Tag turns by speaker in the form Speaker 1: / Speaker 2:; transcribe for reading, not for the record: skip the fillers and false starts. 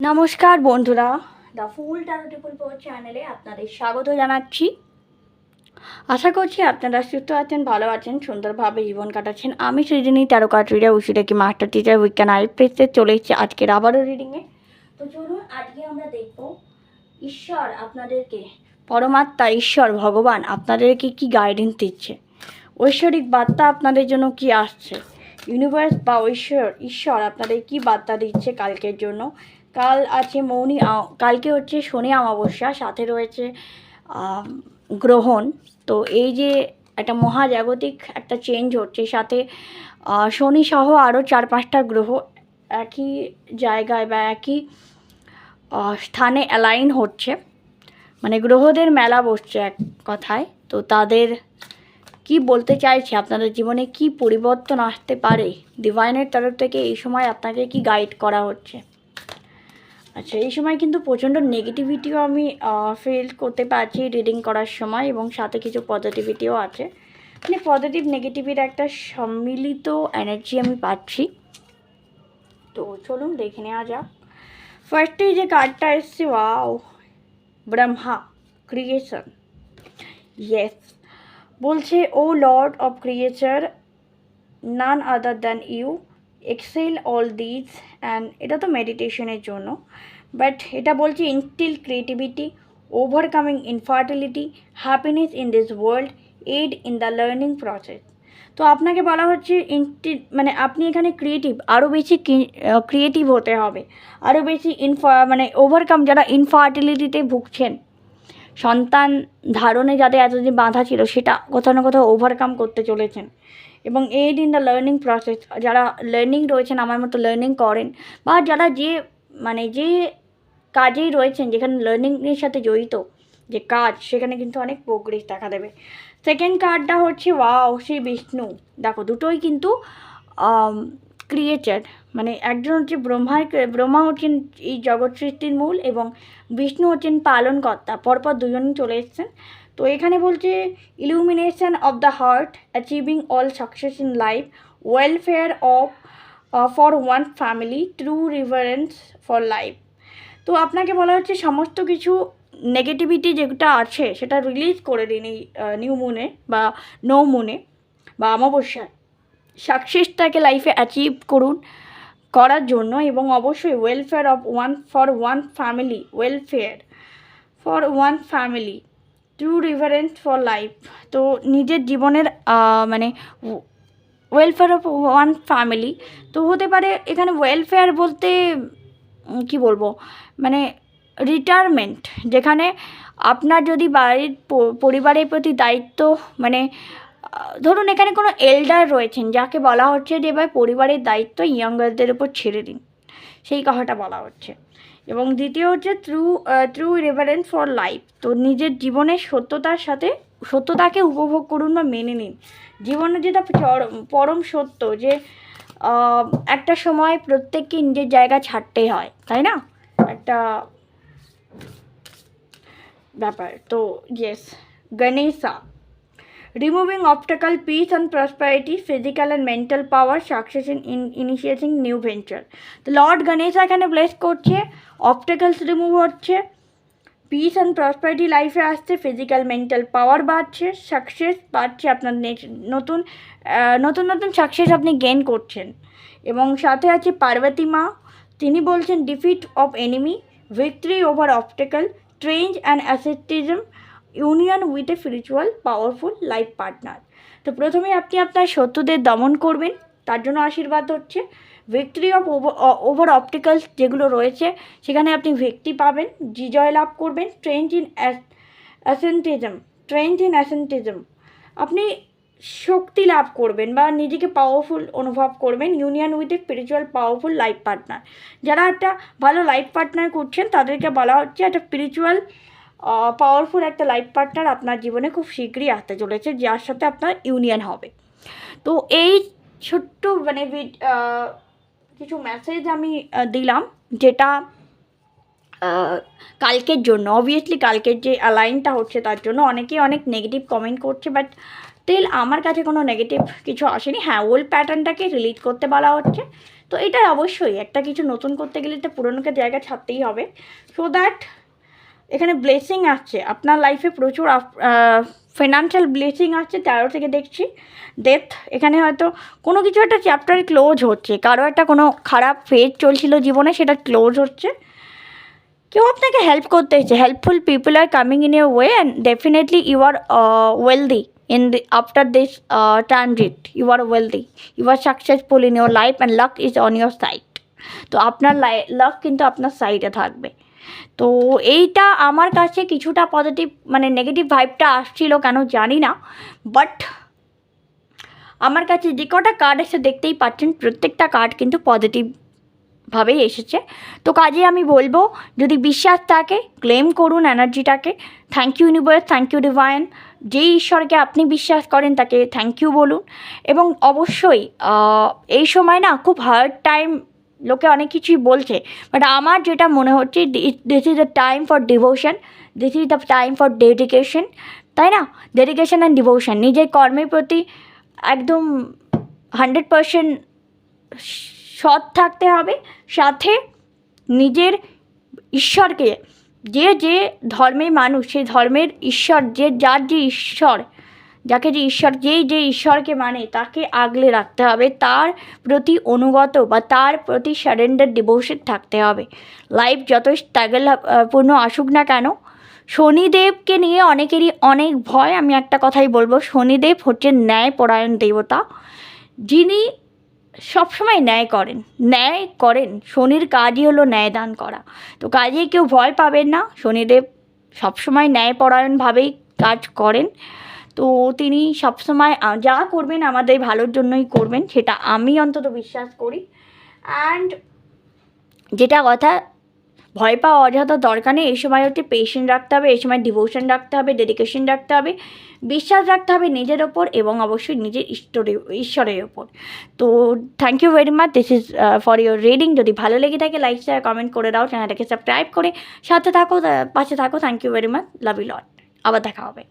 Speaker 1: নমস্কার বন্ধুরা, the full taro triple four চ্যানেলে আপনাদের স্বাগত জানাচ্ছি। আশা করছি আপনারা সুস্থ আছেন, ভালো আছেন, সুন্দরভাবে জীবন কাটাচ্ছেন। আমি সৃজনী ট্যারো কার্ড রিডার উশিটাকি মাস্টার টিচার উইকেন আইপ্রেসে চলে এসেছি আজকের আবারও রিডিংয়ে। তো চলুন আজকে আমরা দেখব ঈশ্বর আপনাদেরকে, পরমাত্মা ঈশ্বর ভগবান আপনাদেরকে কি গাইডেন্স দিচ্ছে, ঐশ্বরিক বার্তা আপনাদের জন্য কি আসছে, ইউনিভার্স বা ঈশ্বর আপনাদের কি বার্তা দিচ্ছে কালকের জন্য। কাল আছে কালকে হচ্ছে শনি অমাবস্যা, সাথে রয়েছে গ্রহণ। তো এই যে একটা মহাজাগতিক একটা চেঞ্জ হচ্ছে, সাথে শনি সহ আরও 4-5টা গ্রহ একই জায়গায় বা একই স্থানে অ্যালাইন হচ্ছে, মানে গ্রহদের মেলা বসছে এক কথায়। তো তাদের কি বলতে চাইছে, আপনাদের জীবনে কি পরিবর্তন আসতে পারে, ডিভাইনের তরফ থেকে এই সময় আপনাকে কি গাইড করা হচ্ছে। আচ্ছা, এই সময় কিন্তু প্রচণ্ড নেগেটিভিটিও আমি ফিল করতে পারছি রিডিং করার সময়, এবং সাথে কিছু পজিটিভিটিও আছে, মানে পজিটিভ নেগেটিভির একটা সম্মিলিত এনার্জি আমি পাচ্ছি। তো চলুন দেখে নেওয়া যাক। ফার্স্টেই যে কার্ডটা এসছে, ওয়াও, ব্রহ্মা, ক্রিয়েশন। ইয়েস, বলছে O lord of creature, none other than you, excel all this. And এটা তো মেডিটেশনের জন্য, বাট এটা বলছে instill creativity, overcoming infertility, happiness in this world, aid in the learning process. তো আপনাকে বলা হচ্ছে মানে আপনি এখানে ক্রিয়েটিভ, আরও বেশি ক্রিয়েটিভ হতে হবে, আরও বেশি মানে ওভারকাম, যারা ইনফার্টিলিটিতে ভুগছেন, সন্তান ধারণে যাদের এতদিন বাধা ছিল সেটা কোথাও না কোথাও ওভারকাম করতে চলেছেন। এবং aid in the learning process, যারা লার্নিং রয়েছেন, আমার মতো লার্নিং করেন, বা যারা যে কাজেই রয়েছেন, যেখানে লার্নিংয়ের সাথে জড়িত যে কাজ, সেখানে কিন্তু অনেক প্রোগ্রেস দেখা দেবে। সেকেন্ড কার্ডটা হচ্ছে ওয়াও, শ্রী বিষ্ণু। দেখো, দুটোই কিন্তু ক্রিয়েচার, মানে একজন হচ্ছে ব্রহ্মা হচ্ছেন এই জগৎ সৃষ্টির মূল, এবং বিষ্ণু হচ্ছেন পালনকর্তা। পরপর দুজনই চলে এসছেন। তো এখানে বলছে illumination of the heart, achieving all success in life, welfare of for one family, true reverence for life. তো আপনাকে বলা হচ্ছে সমস্ত কিছু নেগেটিভিটি যেটা আছে সেটা রিলিজ করে দিন এই নিউ মুনে বা নো মুনে বা অমাবস্যায়। সাকসেসটাকে লাইফে অ্যাচিভ করার জন্য, এবং অবশ্যই welfare of one family, welfare for one family, true reverence for life. তো নিজের জীবনের মানে ওয়েলফেয়ার অফ ওয়ান ফ্যামিলি, তো হতে পারে এখানে ওয়েলফেয়ার বলতে কি বলবো, মানে রিটায়ারমেন্ট, যেখানে আপনার যদি পরিবারের প্রতি দায়িত্ব, মানে ধরুন এখানে কোনো এল্ডার রয়েছেন যাকে বলা হচ্ছে যে এবার পরিবারের দায়িত্ব ইয়াঙ্গারদের উপর ছেড়ে দিন, সেই কথাটা বলা হচ্ছে। এবং দ্বিতীয় হচ্ছে ট্রু রেভারেন্স ফর লাইফ। তো নিজের জীবনের সত্যতাকে উপভোগ করুন বা মেনে নিন। জীবনে যেটা পরম সত্য, যে একটা সময় প্রত্যেককে নিজের জায়গা ছাড়তেই হয়, তাই না, একটা ব্যাপার। তো yes, Ganesha, removing obstacle, piece and prosperity, physical and mental power, success in initiating new venture. তো লর্ড গণেশা এখানে ব্লেস করছে, অবস্টাকলস রিমুভ হচ্ছে, পিস অ্যান্ড প্রসপারিটি লাইফে আসছে, ফিজিক্যাল মেন্টাল পাওয়ার বাড়ছে, সাকসেস বাড়ছে, আপনার নতুন নতুন সাকসেস আপনি গেইন করছেন। এবং সাথে আছে পার্বতী মা, তিনি বলছেন defeat of enemy, victory over obstacle, strange and asceticism, union with a spiritual powerful life partner. তো প্রথমে আপনি আপনার শত্রুদের দমন করবেন, তার জন্য আশীর্বাদ হচ্ছে। ভিক্টরি অফ ওভার অবস্টাকলস যেগুলো রয়েছে সেখানে আপনি ভিক্টরি পাবেন, বিজয় লাভ করবেন। স্ট্রেঞ্জ ইন অ্যাসেন্টিজম, আপনি শক্তি লাভ করবেন বা নিজেকে পাওয়ারফুল অনুভব করবেন। Union with a spiritual powerful life partner, যারা একটা ভালো লাইফ পার্টনার করছেন তাদেরকে বলা হচ্ছে একটা স্পিরিচুয়াল পাওয়ারফুল একটা লাইফ পার্টনার আপনার জীবনে খুব শীঘ্রই আসতে চলেছে, যার সাথে আপনার ইউনিয়ন হবে। তো এই ছোট্ট মানে কিছু মেসেজ আমি দিলাম, যেটা কালকের জন্য, অবভিয়াসলি কালকের যে অ্যালাইনটা হচ্ছে তার জন্য অনেকেই অনেক নেগেটিভ কমেন্ট করছে, বাট স্টিল আমার কাছে কোনো নেগেটিভ কিছু আসেনি। হ্যাঁ, ওল্ড প্যাটার্নটাকে রিলিজ করতে বলা হচ্ছে, তো এটা অবশ্যই একটা কিছু নতুন করতে গেলে এটা পুরনোকে জায়গা ছাড়তেই হবে, সো দ্যাট এখানে ব্লেসিং আসছে আপনার লাইফে, প্রচুর ফিনান্সিয়াল ব্লেসিং আসছে। 13 থেকে দেখছি ডেথ, এখানে হয়তো কোনো কিছু একটা চ্যাপ্টার ক্লোজ হচ্ছে, কারো একটা কোনো খারাপ ফেজ চলছিল জীবনে, সেটা ক্লোজ হচ্ছে। কেউ আপনাকে হেল্প করতে এসেছে, helpful people are coming in your way and definitely you are wealthy in the after this transit. You are wealthy, you are successful in your life and luck is on your side. তো আপনার লাক কিন্তু আপনার সাইডে থাকবে। তো এইটা আমার কাছে কিছুটা পজিটিভ, মানে নেগেটিভ ভাইবটা আসছিল কেন জানি না, বাট আমার কাছে যে কটা কার্ড এসে দেখতেই পাচ্ছেন প্রত্যেকটা কার্ড কিন্তু পজিটিভভাবেই এসেছে। তো কাজে আমি বলবো, যদি বিশ্বাস থাকে ক্লেম করুন এনার্জিটাকে। Thank you universe, thank you divine. যেই ঈশ্বরকে আপনি বিশ্বাস করেন তাকে থ্যাংক ইউ বলুন। এবং অবশ্যই এই সময় না খুব হার্ড টাইম, লোকে অনেক কিছুই বলছে, বাট আমার যেটা মনে হচ্ছে this is the time for devotion, this is the time for dedication, তাই না? ডেডিকেশন অ্যান্ড ডিভোশন, নিজের কর্মের প্রতি একদম 100% সৎ থাকতে হবে, সাথে নিজের ঈশ্বরকে, যে যে ধর্মের মানুষ সেই ধর্মের ঈশ্বর, যার যে ঈশ্বর, যাকে যে ঈশ্বর, যে ঈশ্বরকে মানে তাকে আগলে রাখতে হবে, তার প্রতি অনুগত বা তার প্রতি সারেন্ডার ডিভোশন থাকতে হবে। লাইফ যত স্ট্রাগল পূর্ণ আসুক না কেন, শনিদেবকে নিয়ে অনেকেরই অনেক ভয়। আমি একটা কথাই বলবো, শনিদেব হচ্ছেন ন্যায়পরায়ণ দেবতা, যিনি সবসময় ন্যায় করেন। শনির কাজই হলো ন্যায় দান করা। তো কাজে কেউ ভয় পাবেন না, শনিদেব সবসময় ন্যায়পরায়ণভাবেই কাজ করেন। তো তিনি সবসময় যা করবেন আমাদের ভালোর জন্যই করবেন, সেটা আমি অন্তত বিশ্বাস করি। অ্যান্ড যেটা কথা, ভয় পাওয়া অযথা দরকার নেই। এই সময় হচ্ছে পেশেন্ট রাখতে হবে, এই সময় ডিভোশন রাখতে হবে, ডেডিকেশন রাখতে হবে, বিশ্বাস রাখতে হবে নিজের ওপর এবং অবশ্যই নিজের ঈশ্বরের ওপর। তো thank you very much, this is for your reading. যদি ভালো লেগে থাকে লাইক শেয়ার কমেন্ট করে দাও, চ্যানেলটাকে সাবস্ক্রাইব করে সাথে থাকো, পাশে থাকো। Thank you very much, love you lot. আবার দেখা হবে।